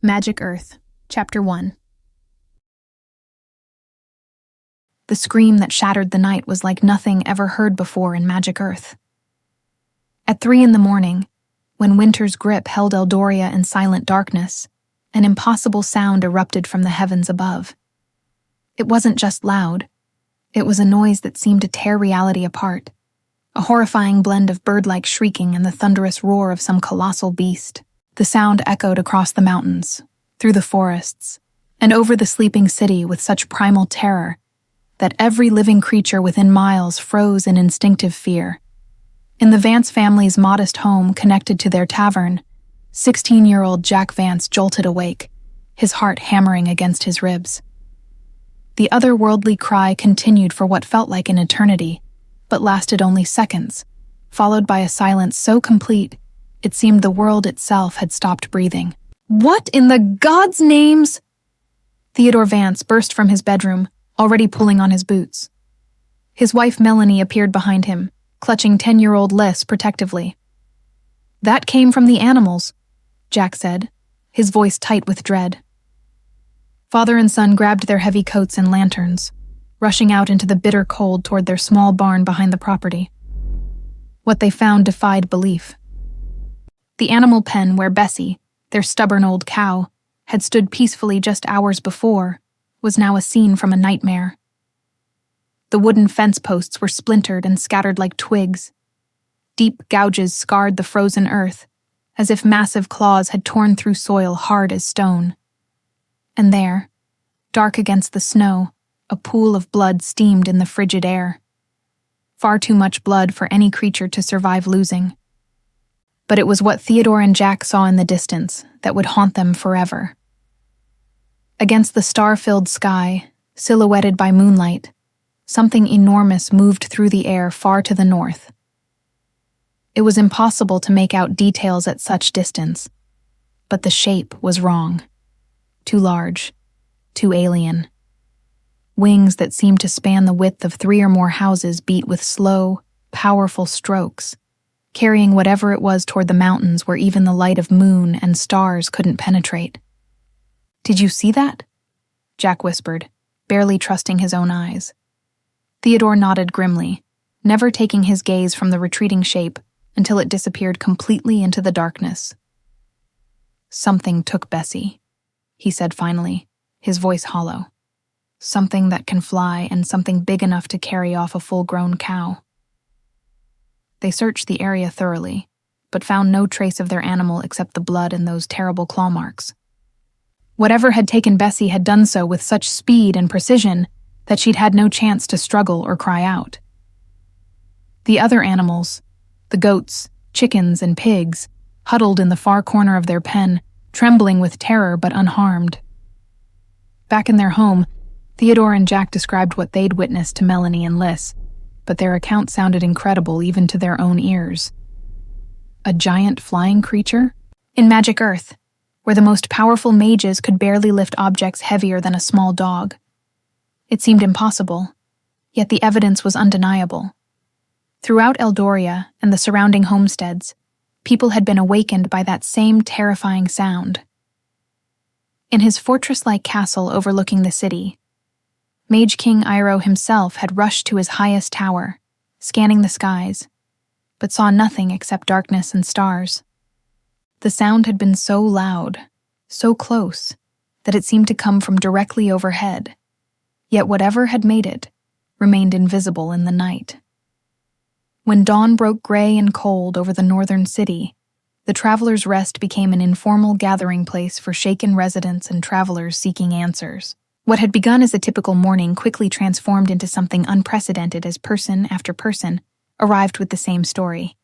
Magic Earth, Chapter 1. The scream that shattered the night was like nothing ever heard before in Magic Earth. At 3 a.m, when winter's grip held Eldoria in silent darkness, an impossible sound erupted from the heavens above. It wasn't just loud. It was a noise that seemed to tear reality apart, a horrifying blend of bird-like shrieking and the thunderous roar of some colossal beast. The sound echoed across the mountains, through the forests, and over the sleeping city with such primal terror that every living creature within miles froze in instinctive fear. In the Vance family's modest home connected to their tavern, 16-year-old Jack Vance jolted awake, his heart hammering against his ribs. The otherworldly cry continued for what felt like an eternity, but lasted only seconds, followed by a silence so complete it seemed the world itself had stopped breathing. "What in the God's names?" Theodore Vance burst from his bedroom, already pulling on his boots. His wife Melanie appeared behind him, clutching 10-year-old Liz protectively. "That came from the animals," Jack said, his voice tight with dread. Father and son grabbed their heavy coats and lanterns, rushing out into the bitter cold toward their small barn behind the property. What they found defied belief. The animal pen where Bessie, their stubborn old cow, had stood peacefully just hours before was now a scene from a nightmare. The wooden fence posts were splintered and scattered like twigs. Deep gouges scarred the frozen earth, as if massive claws had torn through soil hard as stone. And there, dark against the snow, a pool of blood steamed in the frigid air. Far too much blood for any creature to survive losing. But it was what Theodore and Jack saw in the distance that would haunt them forever. Against the star-filled sky, silhouetted by moonlight, something enormous moved through the air far to the north. It was impossible to make out details at such distance, but the shape was wrong. Too large, too alien. Wings that seemed to span the width of 3 or more houses beat with slow, powerful strokes, carrying whatever it was toward the mountains where even the light of moon and stars couldn't penetrate. "Did you see that?" Jack whispered, barely trusting his own eyes. Theodore nodded grimly, never taking his gaze from the retreating shape until it disappeared completely into the darkness. "Something took Bessie," he said finally, his voice hollow. "Something that can fly and something big enough to carry off a full-grown cow." They searched the area thoroughly, but found no trace of their animal except the blood and those terrible claw marks. Whatever had taken Bessie had done so with such speed and precision that she'd had no chance to struggle or cry out. The other animals, the goats, chickens, and pigs, huddled in the far corner of their pen, trembling with terror but unharmed. Back in their home, Theodore and Jack described what they'd witnessed to Melanie and Liz, but their account sounded incredible even to their own ears. A giant flying creature? In Magic Earth, where the most powerful mages could barely lift objects heavier than a small dog. It seemed impossible, yet the evidence was undeniable. Throughout Eldoria and the surrounding homesteads, people had been awakened by that same terrifying sound. In his fortress-like castle overlooking the city, Mage King Iroh himself had rushed to his highest tower, scanning the skies, but saw nothing except darkness and stars. The sound had been so loud, so close, that it seemed to come from directly overhead, yet whatever had made it remained invisible in the night. When dawn broke gray and cold over the northern city, the Traveler's Rest became an informal gathering place for shaken residents and travelers seeking answers. What had begun as a typical morning quickly transformed into something unprecedented as person after person arrived with the same story.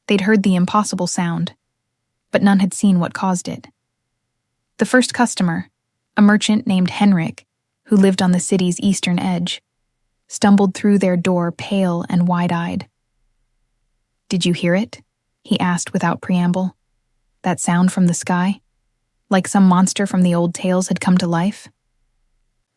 They'd heard the impossible sound, but none had seen what caused it. The first customer, a merchant named Henrik, who lived on the city's eastern edge, stumbled through their door pale and wide-eyed. "Did you hear it?" he asked without preamble. "That sound from the sky? Like some monster from the old tales had come to life?"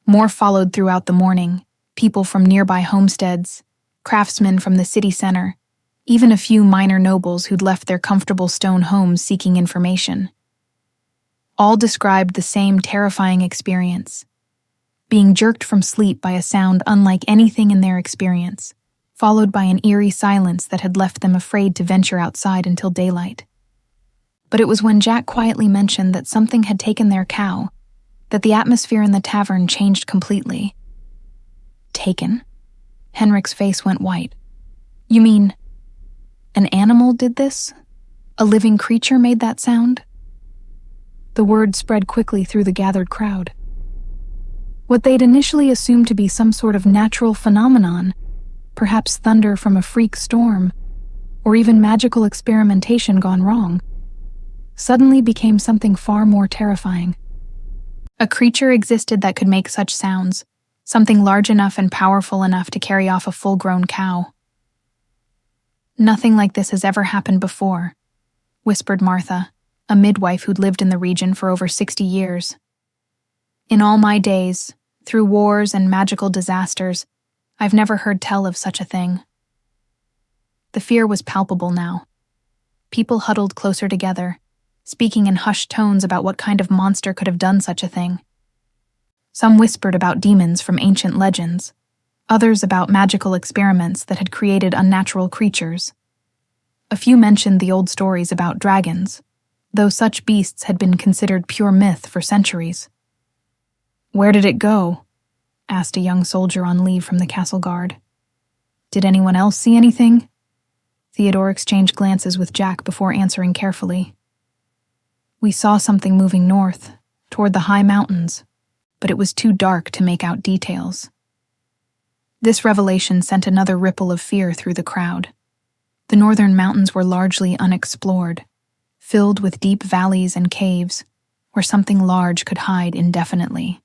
More followed throughout the morning, people from nearby homesteads, craftsmen from the city center, even a few minor nobles who'd left their comfortable stone homes seeking information. All described the same terrifying experience, being jerked from sleep by a sound unlike anything in their experience, followed by an eerie silence that had left them afraid to venture outside until daylight. But it was when Jack quietly mentioned that something had taken their cow that the atmosphere in the tavern changed completely. Taken? Henrik's face went white. You mean, an animal did this? A living creature made that sound? The word spread quickly through the gathered crowd. What they'd initially assumed to be some sort of natural phenomenon, perhaps thunder from a freak storm, or even magical experimentation gone wrong, suddenly became something far more terrifying. A creature existed that could make such sounds, something large enough and powerful enough to carry off a full-grown cow. Nothing like this has ever happened before, whispered Martha, a midwife who'd lived in the region for over 60 years. In all my days, through wars and magical disasters, I've never heard tell of such a thing. The fear was palpable now. People huddled closer together, speaking in hushed tones about what kind of monster could have done such a thing. Some whispered about demons from ancient legends, others about magical experiments that had created unnatural creatures. A few mentioned the old stories about dragons, though such beasts had been considered pure myth for centuries. "Where did it go?" asked a young soldier on leave from the castle guard. "Did anyone else see anything?" Theodore exchanged glances with Jack before answering carefully. "We saw something moving north, toward the high mountains, but it was too dark to make out details." This revelation sent another ripple of fear through the crowd. The northern mountains were largely unexplored, filled with deep valleys and caves, where something large could hide indefinitely.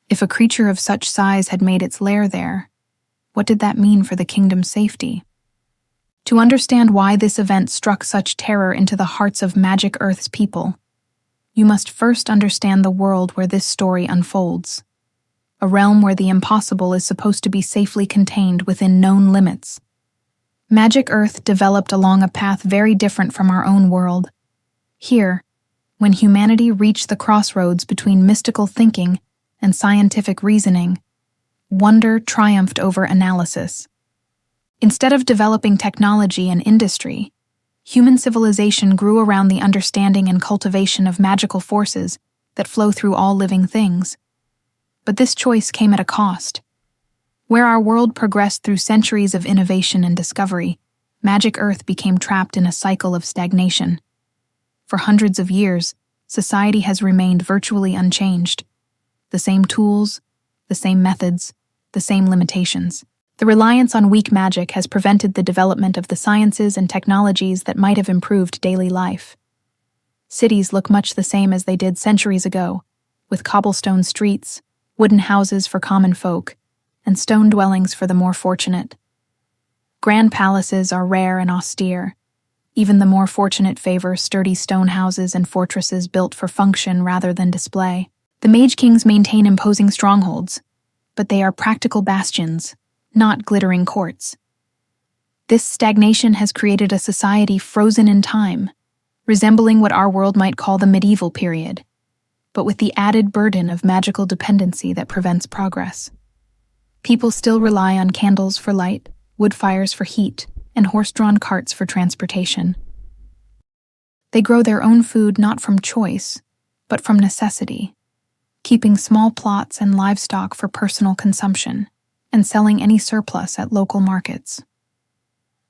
If a creature of such size had made its lair there, what did that mean for the kingdom's safety? To understand why this event struck such terror into the hearts of Magic Earth's people, you must first understand the world where this story unfolds, a realm where the impossible is supposed to be safely contained within known limits. Magic Earth developed along a path very different from our own world. Here, when humanity reached the crossroads between mystical thinking and scientific reasoning, wonder triumphed over analysis. Instead of developing technology and industry, human civilization grew around the understanding and cultivation of magical forces that flow through all living things. But this choice came at a cost. Where our world progressed through centuries of innovation and discovery, Magic Earth became trapped in a cycle of stagnation. For hundreds of years, society has remained virtually unchanged. The same tools, the same methods, the same limitations. The reliance on weak magic has prevented the development of the sciences and technologies that might have improved daily life. Cities look much the same as they did centuries ago, with cobblestone streets, wooden houses for common folk, and stone dwellings for the more fortunate. Grand palaces are rare and austere. Even the more fortunate favor sturdy stone houses and fortresses built for function rather than display. The Mage Kings maintain imposing strongholds, but they are practical bastions, not glittering courts. This stagnation has created a society frozen in time, resembling what our world might call the medieval period, but with the added burden of magical dependency that prevents progress. People still rely on candles for light, wood fires for heat, and horse-drawn carts for transportation. They grow their own food not from choice, but from necessity, keeping small plots and livestock for personal consumption, and selling any surplus at local markets.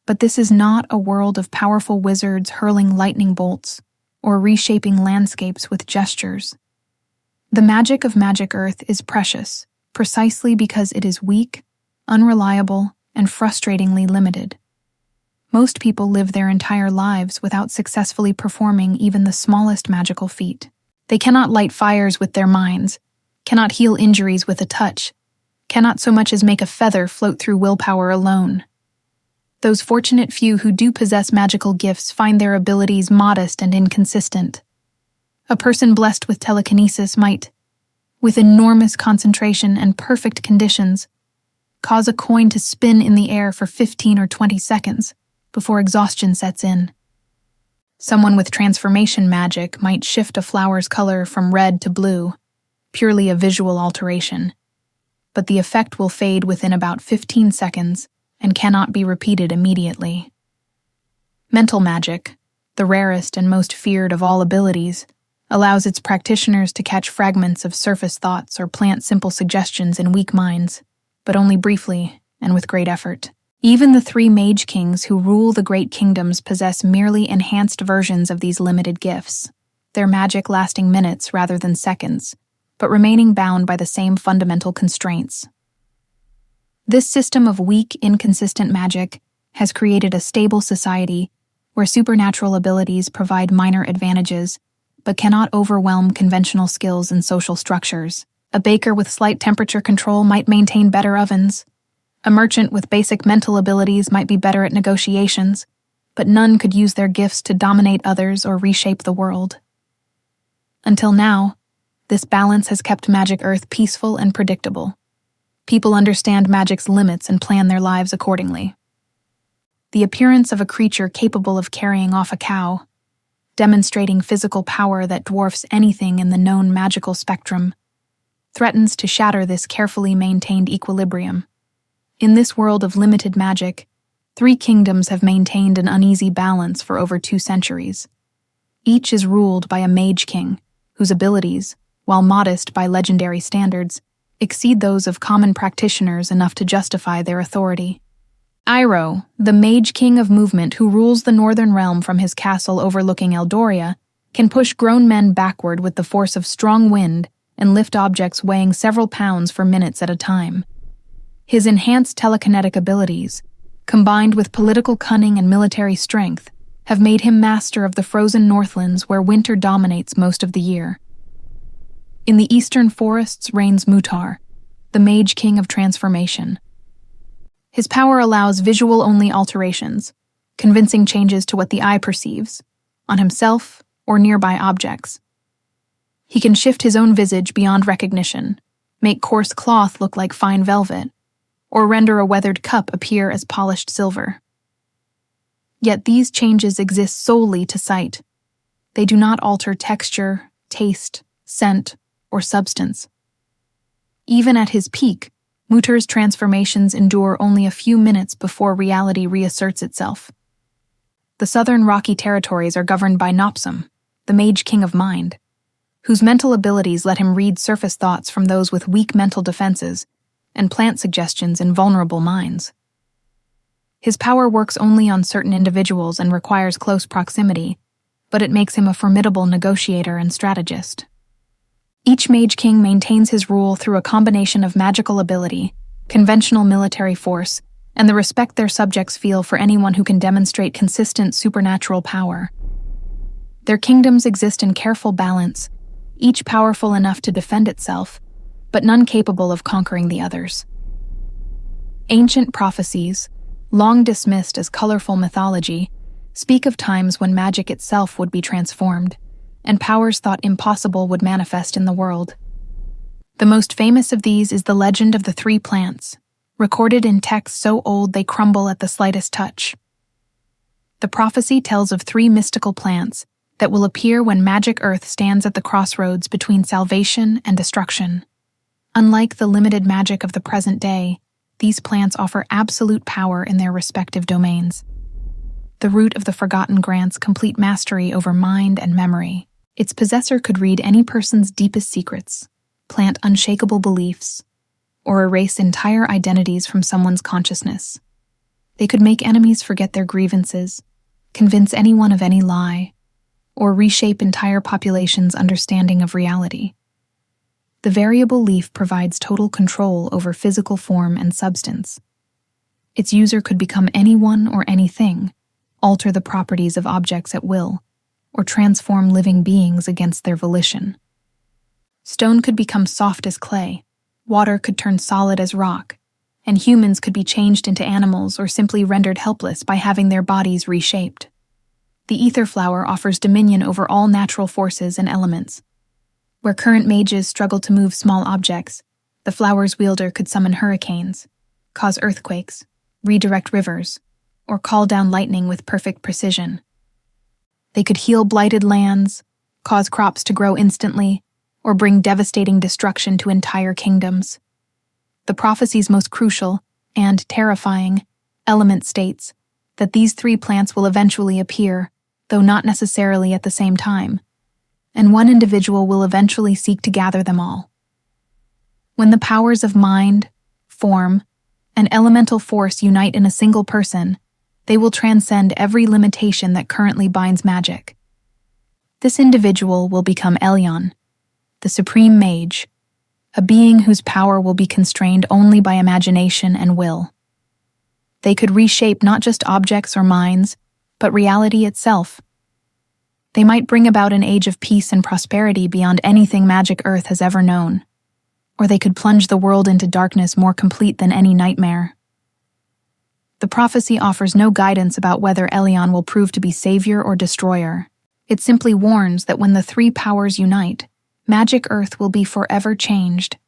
But this is not a world of powerful wizards hurling lightning bolts or reshaping landscapes with gestures. The magic of Magic Earth is precious, precisely because it is weak, unreliable, and frustratingly limited. Most people live their entire lives without successfully performing even the smallest magical feat. They cannot light fires with their minds, cannot heal injuries with a touch, cannot so much as make a feather float through willpower alone. Those fortunate few who do possess magical gifts find their abilities modest and inconsistent. A person blessed with telekinesis might, with enormous concentration and perfect conditions, cause a coin to spin in the air for 15 or 20 seconds before exhaustion sets in. Someone with transformation magic might shift a flower's color from red to blue, purely a visual alteration, but the effect will fade within about 15 seconds and cannot be repeated immediately. Mental magic, the rarest and most feared of all abilities, allows its practitioners to catch fragments of surface thoughts or plant simple suggestions in weak minds, but only briefly and with great effort. Even the three mage kings who rule the great kingdoms possess merely enhanced versions of these limited gifts, their magic lasting minutes rather than seconds, but remaining bound by the same fundamental constraints. This system of weak, inconsistent magic has created a stable society where supernatural abilities provide minor advantages, but cannot overwhelm conventional skills and social structures. A baker with slight temperature control might maintain better ovens. A merchant with basic mental abilities might be better at negotiations, but none could use their gifts to dominate others or reshape the world. Until now, this balance has kept Magic Earth peaceful and predictable. People understand magic's limits and plan their lives accordingly. The appearance of a creature capable of carrying off a cow, demonstrating physical power that dwarfs anything in the known magical spectrum, threatens to shatter this carefully maintained equilibrium. In this world of limited magic, three kingdoms have maintained an uneasy balance for over 2 centuries. Each is ruled by a mage king, whose abilities, while modest by legendary standards, exceed those of common practitioners enough to justify their authority. Iroh, the mage king of movement who rules the northern realm from his castle overlooking Eldoria, can push grown men backward with the force of strong wind and lift objects weighing several pounds for minutes at a time. His enhanced telekinetic abilities, combined with political cunning and military strength, have made him master of the frozen Northlands where winter dominates most of the year. In the eastern forests reigns Mutar, the mage king of transformation. His power allows visual-only alterations, convincing changes to what the eye perceives, on himself or nearby objects. He can shift his own visage beyond recognition, make coarse cloth look like fine velvet, or render a weathered cup appear as polished silver. Yet these changes exist solely to sight. They do not alter texture, taste, scent, or substance. Even at his peak, Mutar's transformations endure only a few minutes before reality reasserts itself. The southern rocky territories are governed by Nopsum, the mage king of mind, whose mental abilities let him read surface thoughts from those with weak mental defenses and plant suggestions in vulnerable minds. His power works only on certain individuals and requires close proximity, but it makes him a formidable negotiator and strategist. Each mage king maintains his rule through a combination of magical ability, conventional military force, and the respect their subjects feel for anyone who can demonstrate consistent supernatural power. Their kingdoms exist in careful balance, each powerful enough to defend itself, but none capable of conquering the others. Ancient prophecies, long dismissed as colorful mythology, speak of times when magic itself would be transformed, and powers thought impossible would manifest in the world. The most famous of these is the legend of the 3 plants, recorded in texts so old they crumble at the slightest touch. The prophecy tells of 3 mystical plants that will appear when Magic Earth stands at the crossroads between salvation and destruction. Unlike the limited magic of the present day, these plants offer absolute power in their respective domains. The root of the Forgotten grants complete mastery over mind and memory. Its possessor could read any person's deepest secrets, plant unshakable beliefs, or erase entire identities from someone's consciousness. They could make enemies forget their grievances, convince anyone of any lie, or reshape entire populations' understanding of reality. The variable leaf provides total control over physical form and substance. Its user could become anyone or anything, alter the properties of objects at will, or transform living beings against their volition. Stone could become soft as clay, water could turn solid as rock, and humans could be changed into animals or simply rendered helpless by having their bodies reshaped. The ether flower offers dominion over all natural forces and elements. Where current mages struggle to move small objects, the flower's wielder could summon hurricanes, cause earthquakes, redirect rivers, or call down lightning with perfect precision. They could heal blighted lands, cause crops to grow instantly, or bring devastating destruction to entire kingdoms. The prophecy's most crucial and terrifying element states that these three plants will eventually appear, though not necessarily at the same time, and one individual will eventually seek to gather them all. When the powers of mind, form, and elemental force unite in a single person, they will transcend every limitation that currently binds magic. This individual will become Elyon, the supreme mage, a being whose power will be constrained only by imagination and will. They could reshape not just objects or minds, but reality itself. They might bring about an age of peace and prosperity beyond anything Magic Earth has ever known. Or they could plunge the world into darkness more complete than any nightmare. The prophecy offers no guidance about whether Elyon will prove to be savior or destroyer. It simply warns that when the three powers unite, Magic Earth will be forever changed,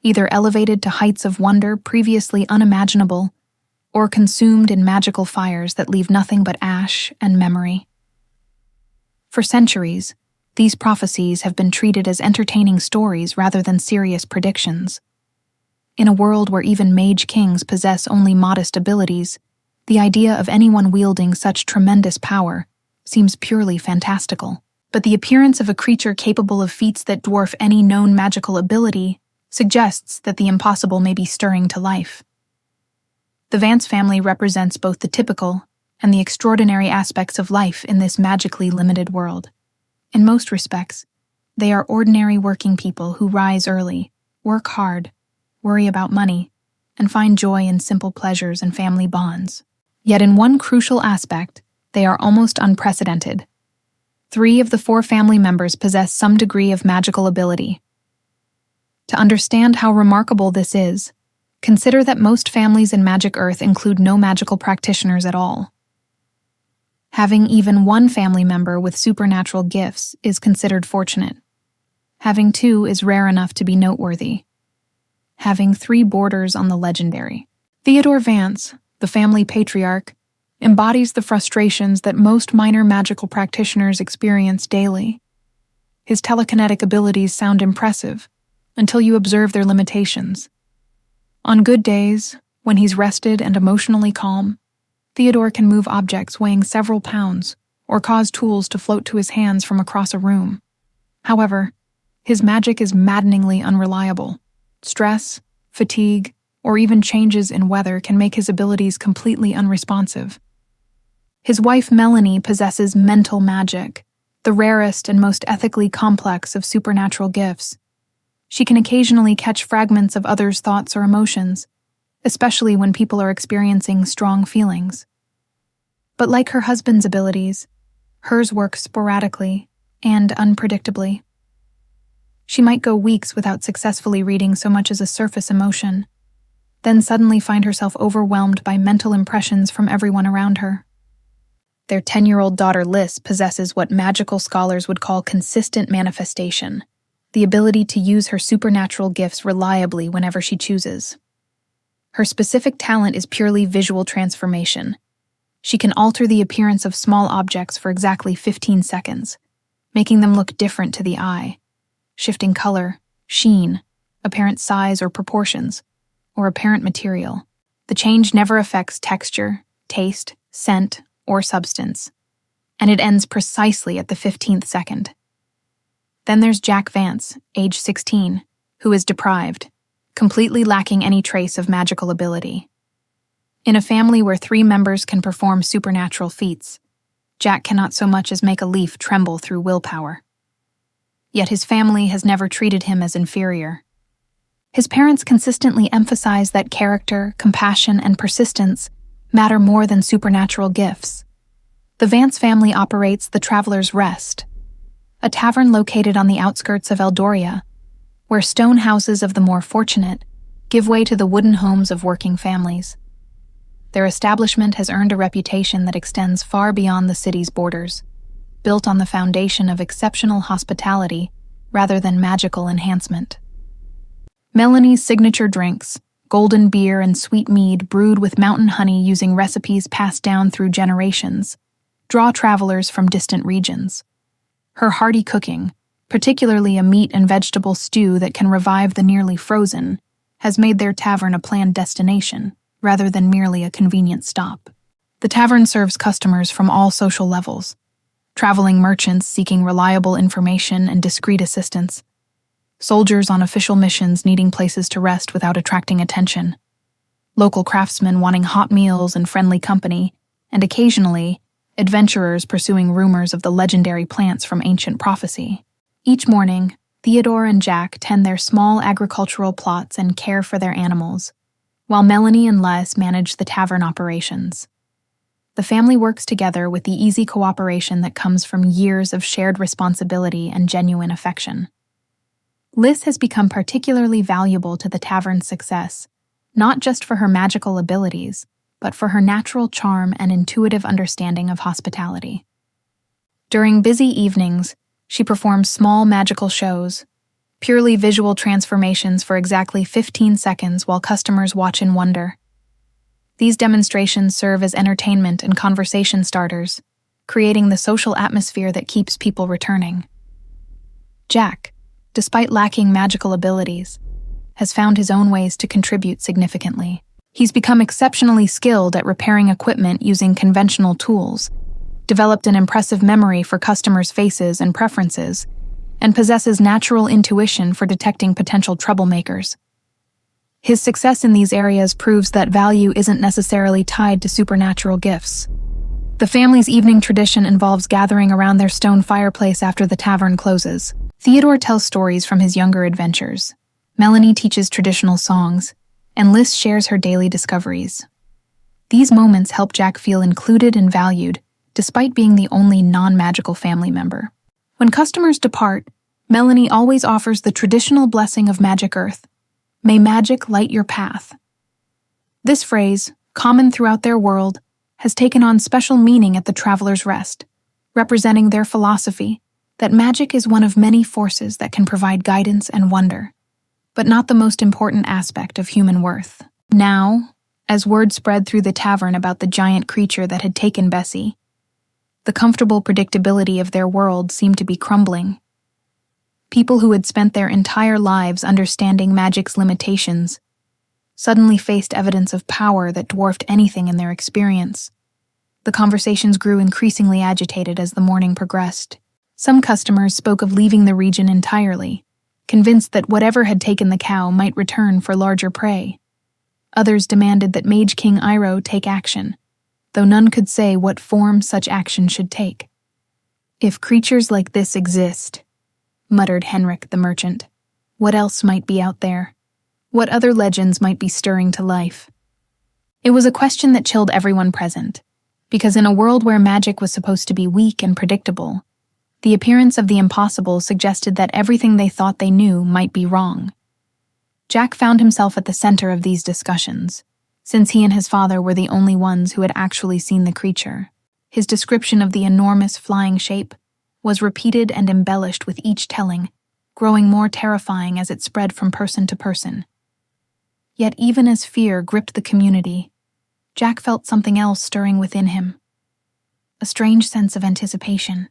either elevated to heights of wonder previously unimaginable, or consumed in magical fires that leave nothing but ash and memory. For centuries, these prophecies have been treated as entertaining stories rather than serious predictions. In a world where even mage kings possess only modest abilities, the idea of anyone wielding such tremendous power seems purely fantastical. But the appearance of a creature capable of feats that dwarf any known magical ability suggests that the impossible may be stirring to life. The Vance family represents both the typical and the extraordinary aspects of life in this magically limited world. In most respects, they are ordinary working people who rise early, work hard, worry about money, and find joy in simple pleasures and family bonds. Yet in one crucial aspect, they are almost unprecedented. 3 of the 4 family members possess some degree of magical ability. To understand how remarkable this is, consider that most families in Magic Earth include no magical practitioners at all. Having even one family member with supernatural gifts is considered fortunate. Having 2 is rare enough to be noteworthy. Having 3 borders on the legendary. Theodore Vance, the family patriarch, embodies the frustrations that most minor magical practitioners experience daily. His telekinetic abilities sound impressive until you observe their limitations. On good days, when he's rested and emotionally calm, Theodore can move objects weighing several pounds or cause tools to float to his hands from across a room. However, his magic is maddeningly unreliable. Stress, fatigue, or even changes in weather can make his abilities completely unresponsive. His wife Melanie possesses mental magic, the rarest and most ethically complex of supernatural gifts. She can occasionally catch fragments of others' thoughts or emotions, especially when people are experiencing strong feelings. But like her husband's abilities, hers work sporadically and unpredictably. She might go weeks without successfully reading so much as a surface emotion, then suddenly find herself overwhelmed by mental impressions from everyone around her. Their 10-year-old daughter Liz possesses what magical scholars would call consistent manifestation, the ability to use her supernatural gifts reliably whenever she chooses. Her specific talent is purely visual transformation. She can alter the appearance of small objects for exactly 15 seconds, making them look different to the eye, shifting color, sheen, apparent size or proportions, or apparent material. The change never affects texture, taste, scent, or substance, and it ends precisely at the 15th second. Then there's Jack Vance, age 16, who is deprived, completely lacking any trace of magical ability. In a family where 3 members can perform supernatural feats, Jack cannot so much as make a leaf tremble through willpower. Yet his family has never treated him as inferior. His parents consistently emphasize that character, compassion, and persistence matter more than supernatural gifts. The Vance family operates the Traveler's Rest, a tavern located on the outskirts of Eldoria, where stone houses of the more fortunate give way to the wooden homes of working families. Their establishment has earned a reputation that extends far beyond the city's borders, built on the foundation of exceptional hospitality rather than magical enhancement. Melanie's signature drinks, golden beer and sweet mead brewed with mountain honey using recipes passed down through generations, draw travelers from distant regions. Her hearty cooking, particularly a meat and vegetable stew that can revive the nearly frozen, has made their tavern a planned destination, rather than merely a convenient stop. The tavern serves customers from all social levels, traveling merchants seeking reliable information and discreet assistance, soldiers on official missions needing places to rest without attracting attention, local craftsmen wanting hot meals and friendly company, and occasionally, adventurers pursuing rumors of the legendary plants from ancient prophecy. Each morning, Theodore and Jack tend their small agricultural plots and care for their animals, while Melanie and Les manage the tavern operations. The family works together with the easy cooperation that comes from years of shared responsibility and genuine affection. Liz has become particularly valuable to the tavern's success, not just for her magical abilities, but for her natural charm and intuitive understanding of hospitality. During busy evenings, she performs small magical shows, purely visual transformations for exactly 15 seconds while customers watch in wonder. These demonstrations serve as entertainment and conversation starters, creating the social atmosphere that keeps people returning. Jack, despite lacking magical abilities, has found his own ways to contribute significantly. He's become exceptionally skilled at repairing equipment using conventional tools, developed an impressive memory for customers' faces and preferences, and possesses natural intuition for detecting potential troublemakers. His success in these areas proves that value isn't necessarily tied to supernatural gifts. The family's evening tradition involves gathering around their stone fireplace after the tavern closes. Theodore tells stories from his younger adventures. Melanie teaches traditional songs, and Liz shares her daily discoveries. These moments help Jack feel included and valued, despite being the only non-magical family member. When customers depart, Melanie always offers the traditional blessing of Magic Earth. May magic light your path. This phrase, common throughout their world, has taken on special meaning at the Traveler's Rest, representing their philosophy that magic is one of many forces that can provide guidance and wonder, but not the most important aspect of human worth. Now, as word spread through the tavern about the giant creature that had taken Bessie, the comfortable predictability of their world seemed to be crumbling. People who had spent their entire lives understanding magic's limitations suddenly faced evidence of power that dwarfed anything in their experience. The conversations grew increasingly agitated as the morning progressed. Some customers spoke of leaving the region entirely, convinced that whatever had taken the cow might return for larger prey. Others demanded that Mage King Iroh take action, though none could say what form such action should take. If creatures like this exist, muttered Henrik the merchant, what else might be out there? What other legends might be stirring to life? It was a question that chilled everyone present, because in a world where magic was supposed to be weak and predictable, the appearance of the impossible suggested that everything they thought they knew might be wrong. Jack found himself at the center of these discussions, since he and his father were the only ones who had actually seen the creature. His description of the enormous flying shape was repeated and embellished with each telling, growing more terrifying as it spread from person to person. Yet even as fear gripped the community, Jack felt something else stirring within him. A strange sense of anticipation,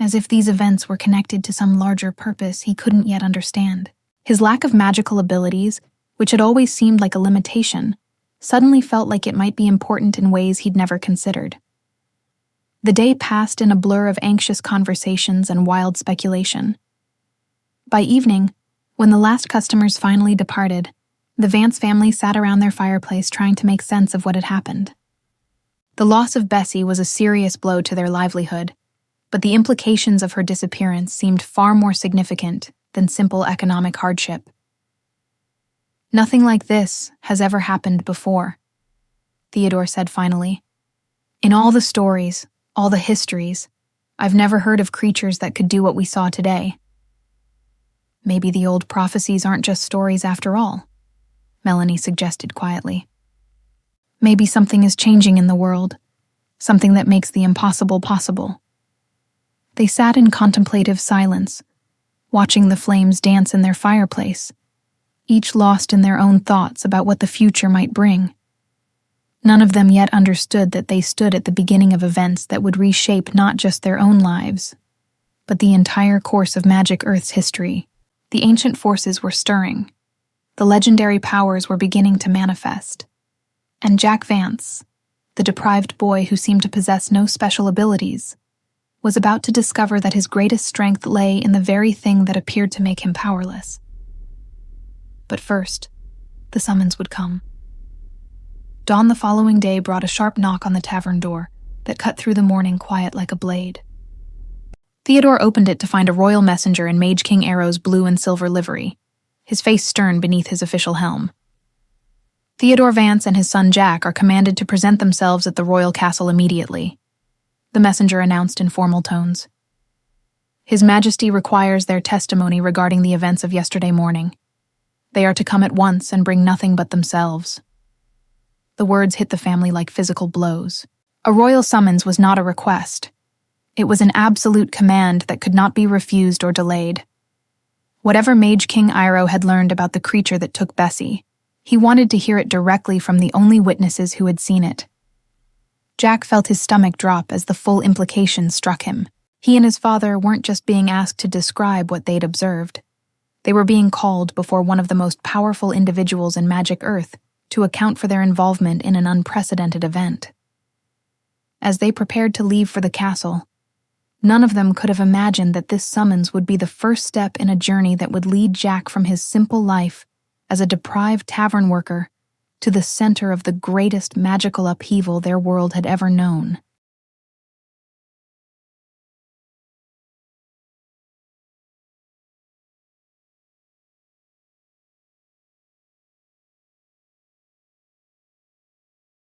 as if these events were connected to some larger purpose he couldn't yet understand. His lack of magical abilities, which had always seemed like a limitation, suddenly felt like it might be important in ways he'd never considered. The day passed in a blur of anxious conversations and wild speculation. By evening, when the last customers finally departed, the Vance family sat around their fireplace trying to make sense of what had happened. The loss of Bessie was a serious blow to their livelihood, but the implications of her disappearance seemed far more significant than simple economic hardship. Nothing like this has ever happened before, Theodore said finally. In all the stories, all the histories, I've never heard of creatures that could do what we saw today. Maybe the old prophecies aren't just stories after all, Melanie suggested quietly. Maybe something is changing in the world, something that makes the impossible possible. They sat in contemplative silence, watching the flames dance in their fireplace, each lost in their own thoughts about what the future might bring. None of them yet understood that they stood at the beginning of events that would reshape not just their own lives, but the entire course of Magic Earth's history. The ancient forces were stirring. The legendary powers were beginning to manifest. And Jack Vance, the deprived boy who seemed to possess no special abilities, was about to discover that his greatest strength lay in the very thing that appeared to make him powerless. But first, the summons would come. Dawn the following day brought a sharp knock on the tavern door that cut through the morning quiet like a blade. Theodore opened it to find a royal messenger in Mage King Arrow's blue and silver livery, his face stern beneath his official helm. Theodore Vance and his son Jack are commanded to present themselves at the royal castle immediately, the messenger announced in formal tones. His Majesty requires their testimony regarding the events of yesterday morning. They are to come at once and bring nothing but themselves. The words hit the family like physical blows. A royal summons was not a request. It was an absolute command that could not be refused or delayed. Whatever Mage King Iroh had learned about the creature that took Bessie, he wanted to hear it directly from the only witnesses who had seen it. Jack felt his stomach drop as the full implication struck him. He and his father weren't just being asked to describe what they'd observed. They were being called before one of the most powerful individuals in Magic Earth to account for their involvement in an unprecedented event. As they prepared to leave for the castle, none of them could have imagined that this summons would be the first step in a journey that would lead Jack from his simple life as a deprived tavern worker to the center of the greatest magical upheaval their world had ever known.